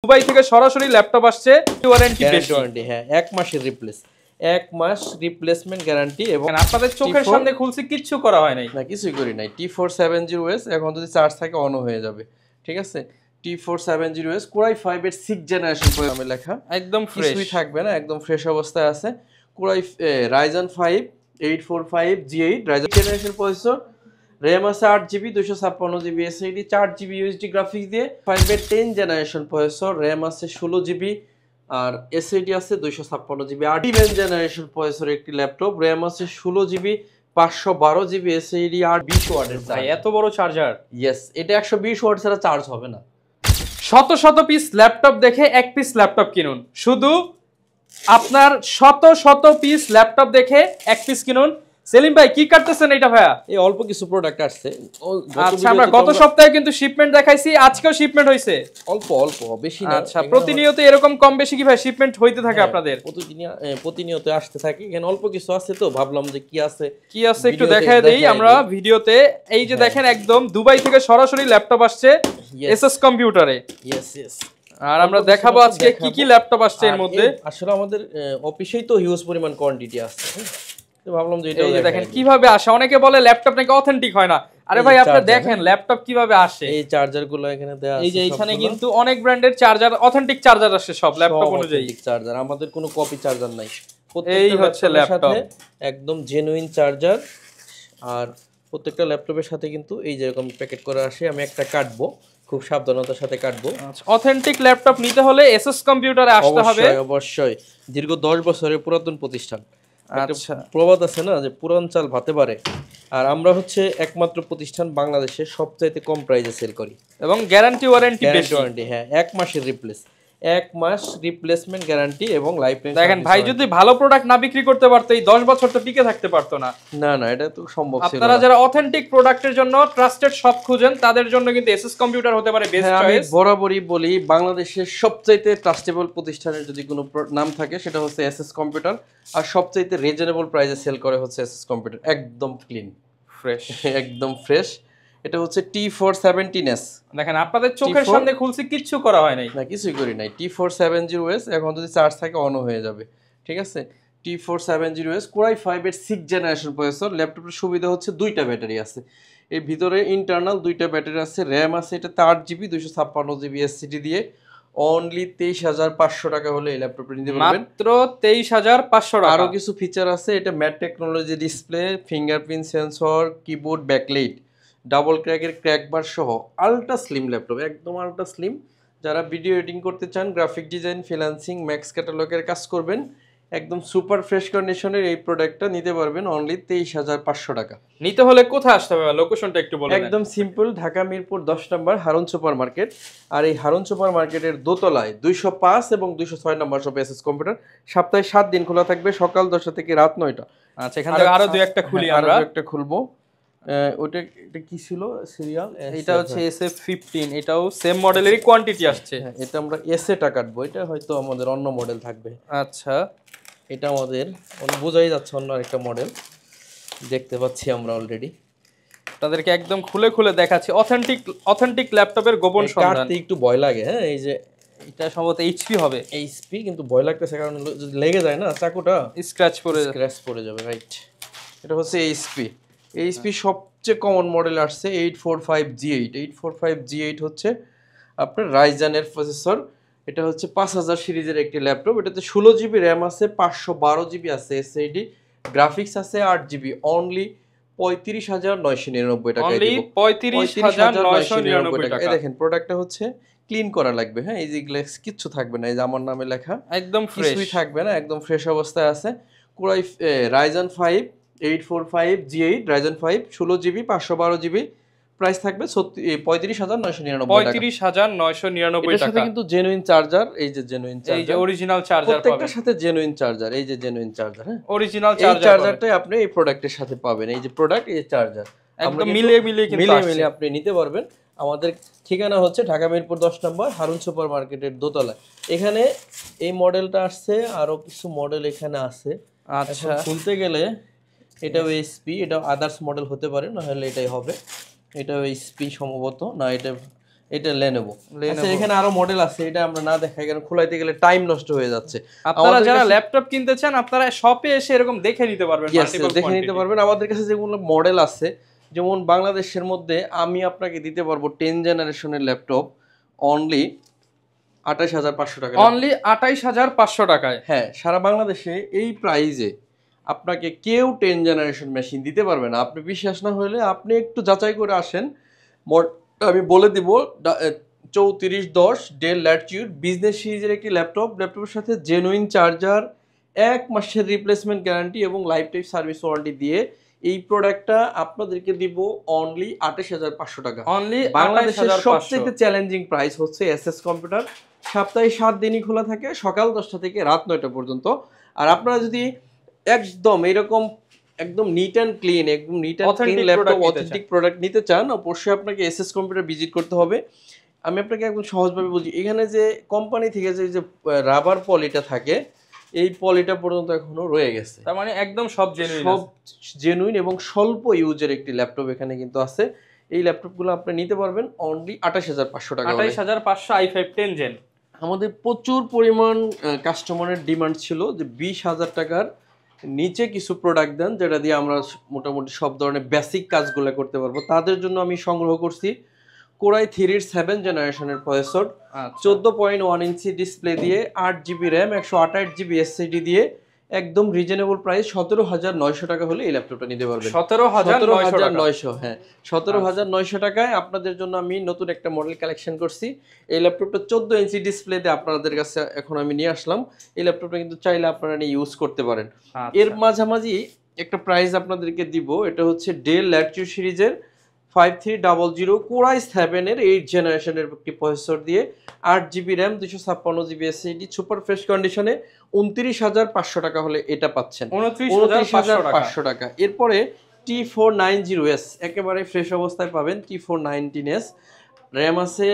Dubai থেকে সরাসরি laptop আসছে, ওয়ারেন্টি বেশি। ওয়ারেন্টি, হ্যাঁ 1 মাসের এক মাস রিপ্লেসমেন্ট গ্যারান্টি। এবং আপনাদের চোখের সামনে খুলছি, কিচ্ছু করা হয় নাই, না কিছুই করি নাই। T470S এখন যদি চার্জ থাকে অন হয়ে যাবে, ঠিক আছে। T470S Core i5 এর 6th জেনারেশন প্রোগ্রামে লেখা, একদম ফ্রেশ, কিছুই থাকবে না, একদম ফ্রেশ অবস্থায় আছে। Core Ryzen 5 845G8 Ryzen generation processor, RAM আছে 8GB 256GB SSD, 4GB USD graphics দিয়ে। 5 এর 10 জেনারেশন প্রসেসর, RAM আছে 16GB আর SSD আছে 256GB। 8 জেনারেশন প্রসেসর একটি ল্যাপটপ, RAM আছে 16GB 512GB SSD আর 20 ওয়াটের ভাই এত বড় চার্জার। ইয়েস, এটা 120 ওয়াট ছাড়া চার্জ হবে না। শত শত পিস ল্যাপটপ দেখে এক পিস ল্যাপটপ কিনুন, শুধু আপনার শত শত পিস ল্যাপটপ দেখে এক পিস কিনুন। সেলিম ভাই কি কাটতেছেন এটা ভাইয়া? এই অল্প কিছু প্রোডাক্ট আসছে। আচ্ছা, আমরা গত সপ্তাহে কিন্তু শিপমেন্ট দেখাইছি, আজকেও শিপমেন্ট হইছে অল্প অল্প, বেশি না। আচ্ছা, প্রতিনিয়ত এরকম কম বেশি কি ভাই শিপমেন্ট হইতে থাকে আপনাদের? প্রতিনিয়ত আসতে থাকে। এখানে অল্প কিছু আছে তো ভাবলাম যে কি আছে একটু দেখায় দেই আমরা ভিডিওতে। এই যে দেখেন, একদম দুবাই থেকে সরাসরি ল্যাপটপ আসছে এসএস কম্পিউটারে। Yes yes. আর আমরা দেখাবো আজকে কি কি ল্যাপটপ আসছে এর মধ্যে। আসলে আমাদের অফিসেই তো হিউজ পরিমাণ কোয়ান্টিটি আছে, তো ভাবলাম যে এটা দেখেন কিভাবে আসে। অনেকে বলে ল্যাপটপ নাকি অথেন্টিক হয় না। আরে ভাই আপনি দেখেন ল্যাপটপ কিভাবে আসে। এই চার্জার গুলো এখানে দেয়া আছে, এই যে এখানে কিন্তু অনেক ব্র্যান্ডের চার্জার, অথেন্টিক চার্জার আসে সব ল্যাপটপ অনুযায়ী। চার্জার, আমাদের কোনো কপি চার্জার নাই। এই হচ্ছে ল্যাপটপ, একদম জেনুইন চার্জার। আর প্রত্যেকটা ল্যাপটপের সাথে কিন্তু এই যে এরকম প্যাকেট করে আসে। আমি একটা কাটবো, খুব সাবধানতার সাথে কাটবো। অথেন্টিক ল্যাপটপ নিতে হলে এসএস কম্পিউটারে আসতে হবে। অবশ্যই দীর্ঘ 10 বছরের পুরাতন প্রতিষ্ঠান। আচ্ছা, প্রবাদ আছে না যে পুরান চাল ভাতে পারে। আর আমরা হচ্ছে একমাত্র প্রতিষ্ঠান বাংলাদেশে সবচাইতে কম প্রাইসে সেল করি এবং গ্যারান্টি ওয়ারেন্টি বেশি। হ্যাঁ 1 মাসের এক মাস রিপ্লেসমেন্ট গ্যারান্টি এবং লাইফ টাইম। দেখেন ভাই, যদি ভালো প্রোডাক্ট না বিক্রি করতে পারতো এই 10 বছর তো টিকে থাকতে পারতো না। না না, এটা তো সম্ভব ছিল না। আপনারা যারা অথেন্টিক প্রোডাক্টের জন্য ট্রাস্টেড শপ খুঁজেন, তাদের জন্য কিন্তু এসএস কম্পিউটার হতে পারে বেস্ট চয়েস। আমি বরাবরই বলি, বাংলাদেশের সবচাইতে ট্রাস্টেবল প্রতিষ্ঠানের যদি কোনো নাম থাকে সেটা হচ্ছে এসএস কম্পিউটার। আর সবচাইতে রিজনেবল প্রাইসে সেল করে হচ্ছে এসএস কম্পিউটার। একদম ক্লিন ফ্রেশ, একদম ফ্রেশ। এটা হচ্ছে T470S। দেখেন আপনাদের চোখের সামনে খুলছি, কিচ্ছু করা হয় নাই, না কিছুই করি নাই। T470S এখন যদি চার্জ থাকে অন হয়ে যাবে, ঠিক আছে। T470S Core i5 এর 6th জেনারেশন প্রসেসর। ল্যাপটপের সুবিধা হচ্ছে দুইটা ব্যাটারি আছে, এর ভিতরে ইন্টারনাল দুইটা ব্যাটারি আছে। RAM আছে এটা 8GB 256GB SSD দিয়ে। অনলি 23,500 টাকা হলে এই ল্যাপটপটা নিতে পারবেন, মাত্র 23,500 টাকা। আরো কিছু ফিচার আছে। এটা matte technology display, fingerprint sensor, keyboard backlight, double ক্র্যাকের ক্র্যাকবার সহ আলট্রা স্লিম ল্যাপটপ, একদম আলট্রা স্লিম। যারা ভিডিও এডিটিং করতে চান, গ্রাফিক ডিজাইন, ফ্রিল্যান্সিং, ম্যাক্স ক্যাটালগের কাজ করবেন, একদম সুপার ফ্রেশ কন্ডিশনের এই প্রোডাক্টটা নিতে পারবেন অনলি 23,500 টাকা। নিতে হলে কোথায় আসতে হবে, লোকেশনটা একটু বলেন। একদম সিম্পল, ঢাকা মিরপুর 10 নম্বর হারুন সুপার মার্কেট। আর এই হারুন সুপার মার্কেটের দোতলায় 205 এবং 206 নম্বর শপে এসএস কম্পিউটার। সপ্তাহে 7 দিন খোলা থাকবে, সকাল 10টা থেকে রাত 9টা। আচ্ছা, এখান থেকে আরো দুই একটা খুলি আমরা। আরো একটা খুলবো। ওটা এটা কি ছিল সিরিয়াল? এটা হচ্ছে SF15, এটাও সেম মডেলেরই কোয়ান্টিটি আসছে। এটা আমরা এসএটা কাটবো, এটা হয়তো আমাদের অন্য মডেল থাকবে। আচ্ছা, এটা আমাদের বোঝাই যাচ্ছে অন্য আরেকটা মডেল, দেখতে পাচ্ছি আমরা অলরেডি। তাদেরকে একদম খুলে খুলে দেখাচ্ছি অথেন্টিক ল্যাপটপের গোপন সন্ধান। কাটতে একটু ভয় লাগে, হ্যাঁ। এই যে এটা সম্ভবত এইচপি হবে। এইচপি, কিন্তু ভয় লাগতেছে কারণ যদি লেগে যায় না চাকুটা, স্ক্র্যাচ পড়ে যাবে, রাইট। এটা হচ্ছে এইচপি সবচেয়ে কমন মডেল আসছে 845G8। 845G8 হচ্ছে আপনার রাইজানের প্রসেসর। এটা হচ্ছে 5000 সিরিজের একটি ল্যাপটপ। এটাতে 16GB RAM আছে, 512GB আছে SSD, গ্রাফিক্স আছে 8GB। অনলি 35,999 টাকা দিব। 35,999 টাকা। এই দেখেন প্রোডাক্টটা হচ্ছে ক্লিন করা লাগবে, হ্যাঁ। এই যে গ্লাস কিচ্ছু থাকবে না, এই যে আমার নামে লেখা, একদম ফ্রেশ, কিছুই থাকবে না, একদম ফ্রেশ অবস্থায় আছে। Core Ryzen 5 845G8 Ryzen 5 16GB 512GB। Price থাকবে 35,999 টাকা। 35,999 এর সাথে টাকা। কিন্তু জেনুইন চার্জার, এই যে জেনুইন চার্জার, এই যে অরিজিনাল চার্জার পাবেন প্রত্যেকটার সাথে জেনুইন চার্জার, এই যে জেনুইন চার্জার, হ্যাঁ অরিজিনাল এই চার্জারটাই আপনি এই প্রোডাক্টের সাথে পাবেন। এই যে প্রোডাক্ট, এই চার্জার একদম মিলিয়ে মিলিয়ে আপনি নিতে পারবেন। আমাদের ঠিকানা হচ্ছে ঢাকা মিরপুর 10 নম্বর হারুন সুপার মার্কেটের দোতলায়। এখানে এই মডেলটা আসছে, আরো কিছু মডেল এখানে আছে। আচ্ছা, খুলতে গেলে এটাও এইচপি, এটা আদার্স মডেল হতে পারে, না হলে এটাই হবে। এটাও এইচপি সম্ভবত, না এটা এটা Lenovo। আচ্ছা এখানে আরো মডেল আছে, এটা আমরা না দেখাই কারণ খোলাইতে গেলে টাইম নষ্ট হয়ে যাচ্ছে। আপনারা যারা ল্যাপটপ কিনতে চান আপনারা শপে এসে এরকম দেখে নিতে পারবেন, মাল্টিপল দেখে নিতে পারবেন। আমাদের কাছে যেগুলো মডেল আছে, যেমন বাংলাদেশের মধ্যে আমি আপনাকে দিতে পারবো 10 জেনারেশনের ল্যাপটপ অনলি 28,500 টাকা। অনলি 28,500 টাকায়। হ্যাঁ, সারা বাংলাদেশে এই প্রাইজে আপনাকে কেউ 10 জেনারেশন মেশিন দিতে পারবে না। আপনি বিশ্বাস না হলে আপনি একটু যাচাই করে আসেন। আমি বলে দিব 3410 ডেল ল্যাটিটিউড বিজনেস সিরিজের একটি ল্যাপটপের সাথে জেনুইন চার্জার, 1 মাসের রিপ্লেসমেন্ট গ্যারান্টি এবং লাইফ টাইম সার্ভিস ওয়ারেন্টি দিয়ে এই প্রোডাক্টটা আপনাদেরকে দিব অনলি 28,500 টাকা। অনলি বাংলাদেশের সবচেয়ে চ্যালেঞ্জিং প্রাইস হচ্ছে এসএস কম্পিউটার। সপ্তাহে 7 দিনই খোলা থাকে, সকাল 10টা থেকে রাত 9টা পর্যন্ত। আর আপনারা যদি একদম এরকম একদম neat and clean laptop authentic product নিতে চান, অবশ্যই আপনাকে এসএস কম্পিউটার ভিজিট করতে হবে। আমি আপনাকে একদম সহজভাবে বলছি, এখানে যে কোম্পানি থেকে যে রাবার পলিটা থাকে, এই পলিটা পর্যন্ত এখনো রয়ে গেছে। তার মানে একদম সব জেনুইন এবং স্বল্প ইউজের একটি ল্যাপটপ এখানে কিন্তু আছে। এই ল্যাপটপগুলো আপনি নিতে পারবেন অনলি 28,500 টাকা। 28,500 i5 10 জেন। আমাদের প্রচুর পরিমাণ কাস্টমারের ডিমান্ড ছিল যে 20,000 টাকার নিচে কিছু প্রোডাক্ট দেন যেটা দিয়ে আমরা মোটামুটি সব ধরনের বেসিক কাজগুলো করতে পারবো। তাদের জন্য আমি সংগ্রহ করছি কোরাই 3 7 জেনারেশনের প্রসেসর, 14.1 ইঞ্চি ডিসপ্লে দিয়ে, 8 জিবি র্যাম, 128 জিবি এসএসডি দিয়ে, একদম রিজনেবল প্রাইস 17,900 টাকা হলে এই ল্যাপটপটা নিতে পারবেন। 17,900। হ্যাঁ, 17,900 টাকায় আপনাদের জন্য আমি নতুন একটা মডেল কালেকশন করছি। এই ল্যাপটপটা 14 ইঞ্চি ডিসপ্লেতে আপনাদের কাছে এখন আমি নিয়ে আসলাম। এই ল্যাপটপটা কিন্তু চাইলে আপনারা নিয়ে ইউজ করতে পারেন। এর মাঝামাঝি একটা প্রাইস আপনাদেরকে দিব, এটা হচ্ছে ডেল ল্যাটিটিউড সিরিজের 5300 কোরাই 7 এর 8 জেনারেশনের একটি প্রসেসর দিয়ে, 8 GB RAM, 256 GB SSD, super fresh কন্ডিশনে 29,500 টাকা হলে এটা পাচ্ছেন 29,500 টাকা। এরপরে T490S একেবারে ফ্রেশ অবস্থায় পাবেন। T419S র্যাম আছে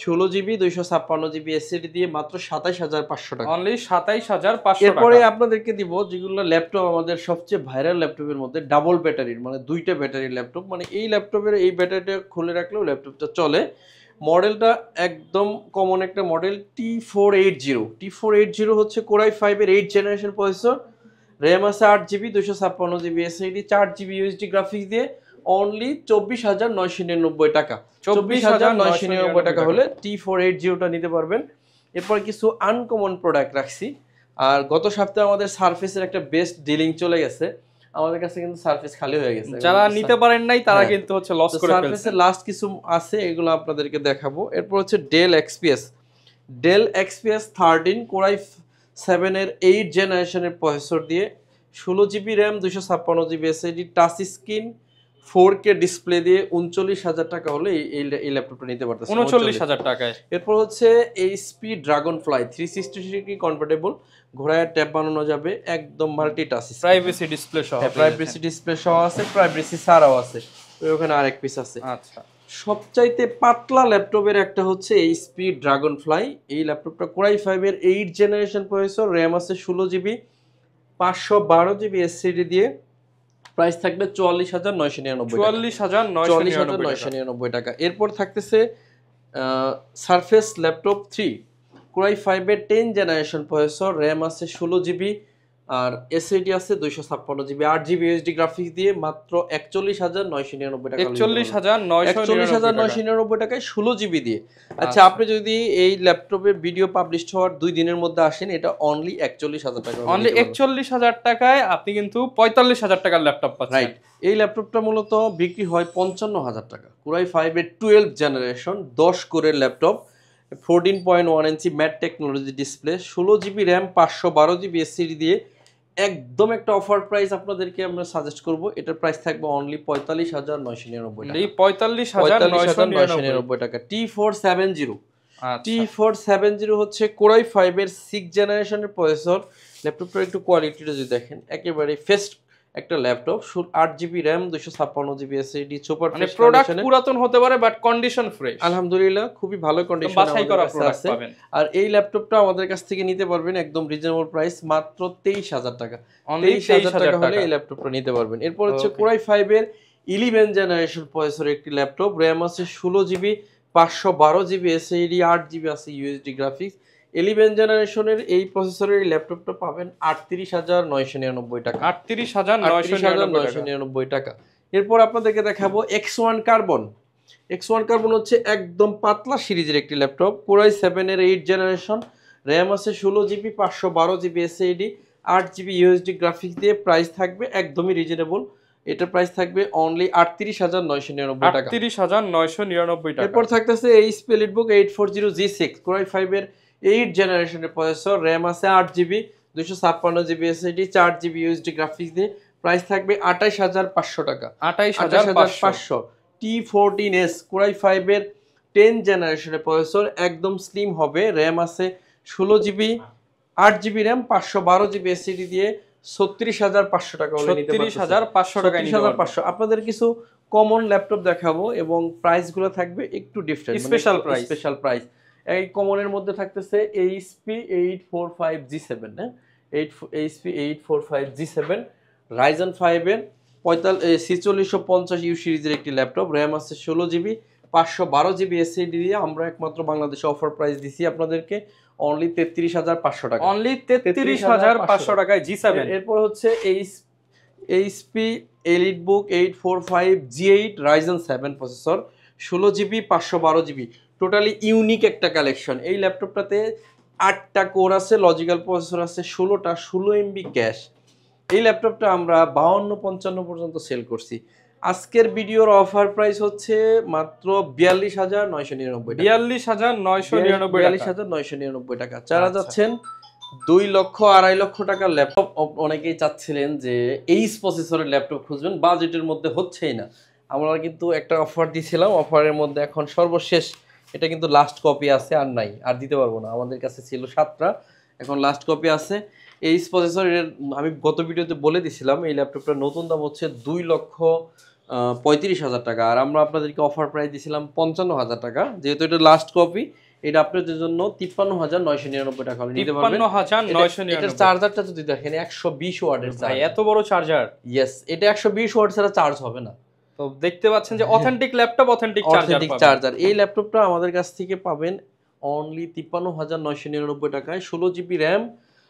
16 জিবি, 256 জিবি এসএসডি দিয়ে মাত্র 27,500 টাকা। অনলি 27,500 টাকা। এরপরে আপনাদেরকে দিব যেগুলো ল্যাপটপ আমাদের সবচেয়ে ভাইরাল ল্যাপটপের মধ্যে, ডাবল ব্যাটারির, মানে 2টা ব্যাটারির ল্যাপটপ। মানে এই ল্যাপটপের এই ব্যাটারিটা খুলে রাখলেও ল্যাপটপটা চলে। মডেলটা একদম কমন একটা মডেল, T480 হচ্ছে কোরাই 5 এর 8 জেনারেশন প্রসেসর, র্যাম আছে 8 GB, 256 GB SSD, 4 GB USD graphics দিয়ে অনলি 24,999 টাকা। 24,999 টাকা হলে T480টা নিতে পারবেন। এরপর কিছু আনকমন প্রোডাক্ট রাখছি। আর গত সপ্তাহে আমাদের সারফেসের একটা বেস্ট ডিলিং চলে গেছে, আমাদের কাছে কিন্তু সারফেস খালি হয়ে গেছে। যারা নিতে পারেন নাই তারা কিন্তু হচ্ছে লস করে ফেলছে। সারফেসের লাস্ট কিছু আছে, এগুলো আপনাদেরকে দেখাবো। এরপর হচ্ছে ডেল এক্সপিএস 13 কোরাই 7 এর 8 জেনারেশনের প্রসেসর দিয়ে, 16 GB RAM, 256 GB SSD, touch screen, 4K display দিয়ে 39,000 টাকা হলে এই ল্যাপটপটা নিতে পারতেছেন 39,000 টাকায়। এরপর হচ্ছে এইচপি ড্রাগনফ্লাই 360 ডিগ্রি কনভার্টেবল, ঘোড়ায় ট্যাব বানানো যাবে, একদম মাল্টি টাচ, প্রাইভেসি ডিসপ্লে সহ। প্রাইভেসি ডিসপ্লে সহ আছে, প্রাইভেসি ছাড়াও আছে, ওখানে আরেক পিস আছে। আচ্ছা, সবচাইতে পাতলা ল্যাপটপের একটা হচ্ছে এইচপি ড্রাগনফ্লাই। এই ল্যাপটপটা কোরাই 5 এর 8 জেনারেশন প্রসেসর, র্যাম আছে 16 জিবি, 512 জিবি এসএসডি দিয়ে, প্রাইস থাকবে 44,999 টাকা। এরপর থাকতেছে সারফেস ল্যাপটপ 3 কোরাই 5 এর 10 জেনারেশন প্রসেসর, র্যাম আছে 16 জিবি, আর এসএসডি আছে 256 জিবি, 8 জিবি ইউএসডি গ্রাফিক্স দিয়ে মাত্র 41,999 টাকা। 41,999 টাকায় 16 জিবি দিয়ে। আচ্ছা, আপনি যদি এই ল্যাপটপের ভিডিও পাবলিশ হওয়ার 2 দিনের মধ্যে আসেন, এটা অনলি 41,000 টাকা। অনলি 41,000 টাকায় আপনি কিন্তু 45,000 টাকার ল্যাপটপ পাচ্ছেন। রাইট, এই ল্যাপটপটা মূলত বিক্রি হয় 55,000 টাকা। কোরাই 5 এর 12 জেনারেশন 10 কোরের ল্যাপটপ, 14.1 ইঞ্চি mat technology display, 16 GB RAM, 512 GB SSD দিয়ে একদম একটা অফার প্রাইস আপনাদেরকে আমরা সাজেস্ট করব। এটার প্রাইস থাকবে অনলি 45,999 টাকা। 45,999 টাকা। T470 হচ্ছে কোরাই 5 এর 6 জেনারেশনের প্রসেসর। ল্যাপটপটার একটু কোয়ালিটিটা যদি দেখেন, একেবারে ফেস্ট একটা laptop, 8 GB RAM, 256 GB SSD, super fresh কন্ডিশনে। প্রোডাক্ট পুরাতন হতে পারে বাট কন্ডিশন ফ্রেশ, আলহামদুলিল্লাহ খুবই ভালো কন্ডিশনে বাছাই করা প্রোডাক্ট পাবেন। আর এই ল্যাপটপটা আমাদের কাছ থেকে নিতে পারবেন একদম রিজনেবল প্রাইস, মাত্র 23,000 টাকা। 23,000 টাকা হলে এই ল্যাপটপটা নিতে পারবেন। এরপর হচ্ছে কোরাই 5 এর 11 জেনারেশন প্রসেসর একটি ল্যাপটপ, র্যাম আছে 16 জিবি, 512 জিবি এসএসডি, 8 জিবি আছে ইউএসডি গ্রাফিক্স। 11 জেনারেশনের এই প্রসেসরের এই ল্যাপটপটা পাবেন 38,999 টাকা। 38,999 টাকা। এরপর আপনাদেরকে দেখাবো X1 কার্বন। X1 কার্বন হচ্ছে একদম পাতলা সিরিজের একটি ল্যাপটপ, Core i7 এর 8 জেনারেশন, র্যাম আছে 16 GB, 512 GB SSD, 8 GB USD graphics দিয়ে প্রাইস থাকবে একদমই রিজনেবল। এটার প্রাইস থাকবে অনলি 38,999 টাকা। 38,999 টাকা। এরপর থাকতেছে HP EliteBook 840G6, Core i5 এর 8 জেনারেশনের প্রসেসর, র্যাম আছে 8 GB, 256 GB SSD, 4 GB USD graphics দিয়ে প্রাইস থাকবে 28,500 টাকা। 28,500। T14S Core i5 এর 10 জেনারেশনের প্রসেসর, একদম স্লিম হবে, র্যাম আছে 16 GB, 8 GB RAM, 512 GB SSD দিয়ে 36,500 টাকা হলে নিতে পারবেন। 36,500 টাকায় নিতে পারবেন। 36,500। আপনাদের কিছু কমন ল্যাপটপ দেখাবো এবং প্রাইসগুলো থাকবে একটু ডিফারেন্ট, স্পেশাল প্রাইস। এই কমনের মধ্যে থাকতেছে HP 845G7, হ্যাঁ, HP 845G7 Ryzen 5 এর 4650 ইউ সিরিজের একটি ল্যাপটপ, র্যাম আছে 16 জিবি, 512 জিবি এসএসডি দিয়ে আমরা একমাত্র বাংলাদেশে অফার প্রাইস দিছি আপনাদেরকে অনলি 33,500 টাকা। অনলি 33,500 টাকায় G7। এরপর হচ্ছে HP EliteBook 845G8 Ryzen 7 processor, 16 GB, 512 GB, totally unique একটা কালেকশন। এই ল্যাপটপটাতে 8টা কোর আছে, লজিক্যাল প্রসেসর আছে 16টা, 16 MB ক্যাশ। এই ল্যাপটপটা আমরা 52-55 পর্যন্ত সেল করছি। আজকের ভিডিওর অফার প্রাইস হচ্ছে মাত্র 42,999 টাকা। 42,999 টাকা। যারা যাচ্ছেন 2 লক্ষ 2.5 লক্ষ টাকার ল্যাপটপ, অনেকেই চাচ্ছিলেন যে এই প্রসেসরের ল্যাপটপ খুঁজবেন, বাজেটের মধ্যে হচ্ছেই না। আমরা কিন্তু একটা অফার দিয়েছিলাম, অফারের মধ্যে এখন সর্বশেষ এটা কিন্তু লাস্ট কপি আছে, আর নাই, আর দিতে পারবো না। আমাদের কাছে ছিল 7টা, এখন লাস্ট কপি আছে। এই প্রসেসরের আমি গত ভিডিওতে বলে দিছিলাম এই ল্যাপটপটার নতুন দাম হচ্ছে 2,35,000 টাকা, আর আমরা আপনাদেরকে অফার প্রাইস দিয়েছিলাম 55,000 টাকা। যেহেতু এটা লাস্ট কপি, এটা আপনাদের জন্য 53,999 টাকা হলে নিতে পারবেন। 53,999। এটার চার্জারটা যদি দেখেন 120 ওয়াটের ভাই, এত বড় চার্জার। ইয়েস, এটা 120 ওয়াট ছাড়া চার্জ হবে না। তো দেখতে পাচ্ছেন যে অথেন্টিক ল্যাপটপ, অথেন্টিক চার্জার। এই ল্যাপটপটা আমাদের কাছ থেকে পাবেন অনলি 53,999 টাকায়, 16 জিবি র্যাম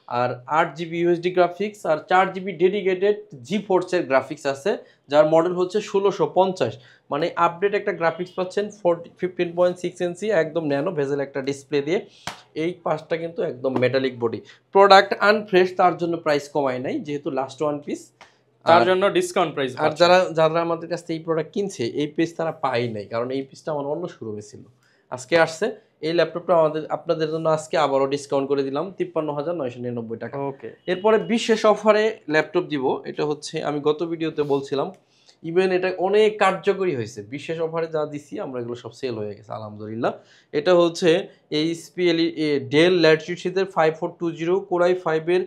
আর 8 জিবি ইউএসডি গ্রাফিক্স আর 4 জিবি ডেডিকেটেড GeForce এর গ্রাফিক্স আছে, যার মডেল হচ্ছে 1650। মানে আপডেট একটা গ্রাফিক্স পাচ্ছেন, 15.6 ইঞ্চি একদম ন্যানো ভেজেল একটা ডিসপ্লে দিয়ে। এই পাঁচটা কিন্তু একদম মেটালিক বডি, প্রোডাক্ট আনফ্রেশ, তার জন্য প্রাইস কমায় নাই, যেহেতু লাস্ট ওয়ান পিস, তার জন্য ডিসকাউন্ট প্রাইস। আর যারা আমাদের কাছ থেকে এই প্রোডাক্ট কিনছে এই পিস তারা পাই নাই, কারণ এই পিসটা আমার অন্য শোরুমে ছিল, আজকে আসছে। এই ল্যাপটপটা আপনাদের জন্য আজকে আবারও ডিসকাউন্ট করে দিলাম 53,999 টাকা। ওকে। এরপরে বিশেষ অফারে ল্যাপটপ দিব, এটা হচ্ছে আমি গত ভিডিওতে বলছিলাম, ইভেন এটা অনেক কার্যকরী হয়েছে। বিশেষ অফারে যা দিছি আমরা এগুলো সব সেল হয়ে গেছে আলহামদুলিল্লাহ। এটা হচ্ছে HP del Latitude 5420 Core i5 এর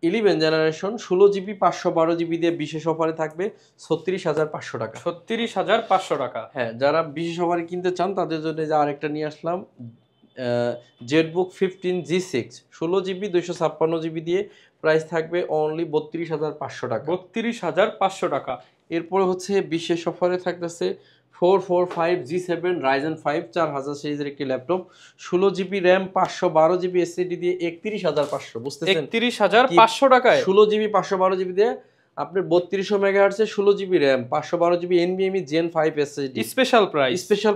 11 জেনারেশন, 16 জিবি, 512 জিবি দিয়ে বিশেষ অফারে থাকবে 36,500 টাকা। 36,500 টাকা। হ্যাঁ, যারা বিশেষ অফারে কিনতে চান তাদের জন্য যে আরেকটা নিয়ে আসলাম, ZBook 15G6, 16 জিবি, 256 জিবি দিয়ে প্রাইস থাকবে অনলি 32,500 টাকা। 32,500 টাকা। এরপরে হচ্ছে বিশেষ অফারে থাকতেছে 445G7 Ryzen 5 4000 সিরিজের একটি laptop, 16 GB RAM, 512 GB SSD দিয়ে 31,500। বুঝতেছেন, 31,500 টাকায় 16 জিবি 512 জিবি দিয়ে আপনার 3200 megahertz 16 GB RAM, 512 GB NVMe Gen 5 SSD। Special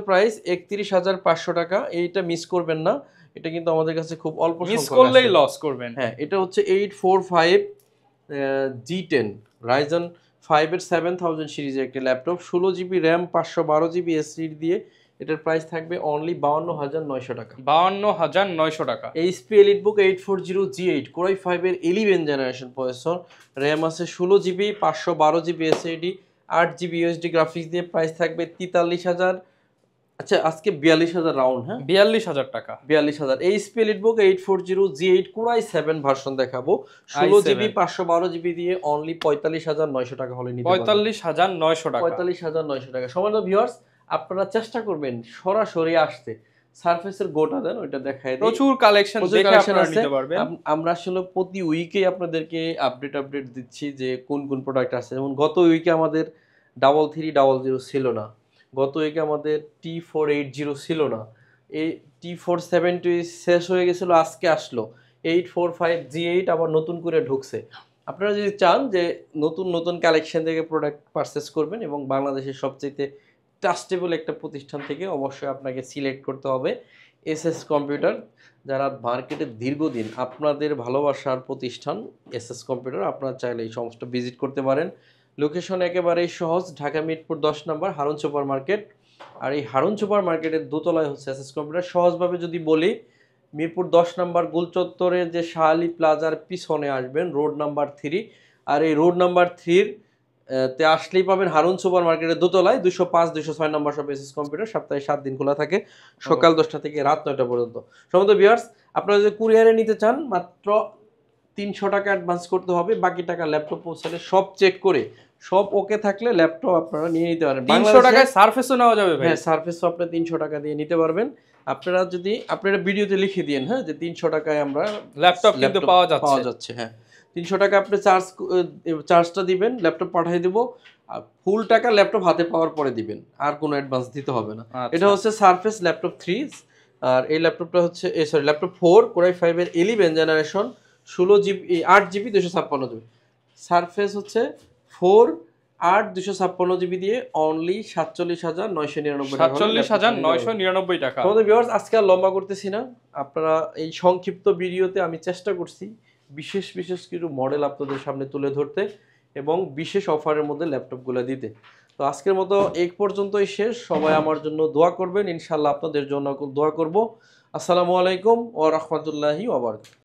price 31,500 টাকা। এইটা মিস করবেন না, এটা কিন্তু আমাদের কাছে খুব অল্প সংখ্যক, মিস করলেই লস করবেন। হ্যাঁ, এটা হচ্ছে 845 G10 Ryzen 5 এর 7000 সিরিজের একটা laptop, 16 GB RAM, 512 GB SSD দিয়ে এটার প্রাইস থাকবে অনলি 52,900 টাকা। 52,900 টাকা। HP EliteBook 840G8 Core i5 এর 11 জেনারেশন প্রসেসর, র্যাম আছে 16 GB, 512 GB SSD, 8 GB USD graphics দিয়ে প্রাইস থাকবে 43,000। আচ্ছা, আজকে 42,000 রাউন্ড, হ্যাঁ 42,000 টাকা। 42,000। HP EliteBook 840G8 Core i7 version দেখাবো, 16 জিবি, 512 জিবি দিয়ে অনলি 45,900 টাকা হলে নিতে পারবেন। 45,900 টাকা। 45,900 টাকা। সম্মানিত ভিউয়ার্স, আপনারা চেষ্টা করবেন সরাসরি আসতে, সারফেসের গোটা দেন, ওইটা দেখায় দিই। প্রচুর কালেকশন দেখে আপনারা নিতে পারবেন। আমরা আসলে প্রতি উইকে আপনাদেরকে আপডেট দিচ্ছি যে কোন কোন প্রোডাক্ট আছে। যেমন গত উইকে আমাদের 3300 ছিল না, গত উইকে আমাদের T480 ছিল না, এই T470 শেষ হয়ে গেছিল, আজকে আসলো 845G8 আবার নতুন করে ঢুকছে। আপনারা যদি চান যে নতুন নতুন কালেকশন থেকে প্রোডাক্ট পারচেস করবেন এবং বাংলাদেশের সবচেয়ে ট্রাস্টেবল একটা প্রতিষ্ঠান থেকে, অবশ্যই আপনাকে সিলেক্ট করতে হবে এসএস কম্পিউটার, যারা মার্কেটে দীর্ঘদিন আপনাদের ভালোবাসার প্রতিষ্ঠান এসএস কম্পিউটার। আপনারা চাইলে এই সমস্ত ভিজিট করতে পারেন। লোকেশন একেবারেই সহজ, ঢাকা মিরপুর 10 নম্বর হারুন সুপার মার্কেট। আর এই হারুন সুপার মার্কেটের দোতলায় হচ্ছে এসএস কম্পিউটার। সহজভাবে যদি বলি, মিরপুর 10 নম্বর গোল চত্বরের যে শাহালি প্লাজার পিছনে আসবেন, রোড নাম্বার 3, আর এই রোড নাম্বার 3 তে আসলেই পাবেন হারুন সুপার মার্কেটের দোতলায় 205 206 নম্বর সব এসএস কম্পিউটার। সপ্তাহে 7 দিন খোলা থাকে, সকাল 10টা থেকে রাত 9টা পর্যন্ত। সমস্ত ভিউয়ার্স, আপনারা যদি কুরিয়ারে নিতে চান মাত্র 300 টাকা অ্যাডভান্স করতে হবে, বাকি টাকা ল্যাপটপ পৌঁছালে সব চেক করে সব ওকে থাকলে ল্যাপটপ আপনারা নিয়ে নিতে পারেন। 300 টাকায় সারফেসও নেওয়া যাবে ভাই? হ্যাঁ, সারফেসও আপনি 300 টাকা দিয়ে নিতে পারবেন। আপনারা যদি আপনারা ভিডিওতে লিখে দিন, হ্যাঁ, যে 300 টাকায় আমরা ল্যাপটপ কিন্তু পাওয়া যাচ্ছে। হ্যাঁ, 300 টাকা আপনি চার্জটা দিবেন, ল্যাপটপ পাঠিয়ে দেব। আর ফুল টাকা ল্যাপটপ হাতে পাওয়ার পরে দিবেন, আর কোনো অ্যাডভান্স দিতে হবে না। এটা হচ্ছে সারফেস ল্যাপটপ 3, আর এই ল্যাপটপটা হচ্ছে ল্যাপটপ 4 কোরাই 5 এর 11 generation, 16GB 8GB 256GB। Surface হচ্ছে 4 8 256GB দিয়ে অনলি 47,999 টাকা। 47,999 টাকা। আমাদের ভিউয়ার্স, আজকে আর লম্বা করতেছি না, আপনারা এই সংক্ষিপ্ত ভিডিওতে আমি চেষ্টা করছি বিশেষ বিশেষ কিছু মডেল আপনাদের সামনে তুলে ধরতে এবং বিশেষ অফারের মধ্যে ল্যাপটপগুলো দিতে। তো আজকের মতো এই পর্যন্তই শেষ। সবাই আমার জন্য দোয়া করবেন, ইনশাআল্লাহ আপনাদের জন্য দোয়া করব। আসসালামু আলাইকুম ওয়া রাহমাতুল্লাহি ওয়া বারাকাতুহু।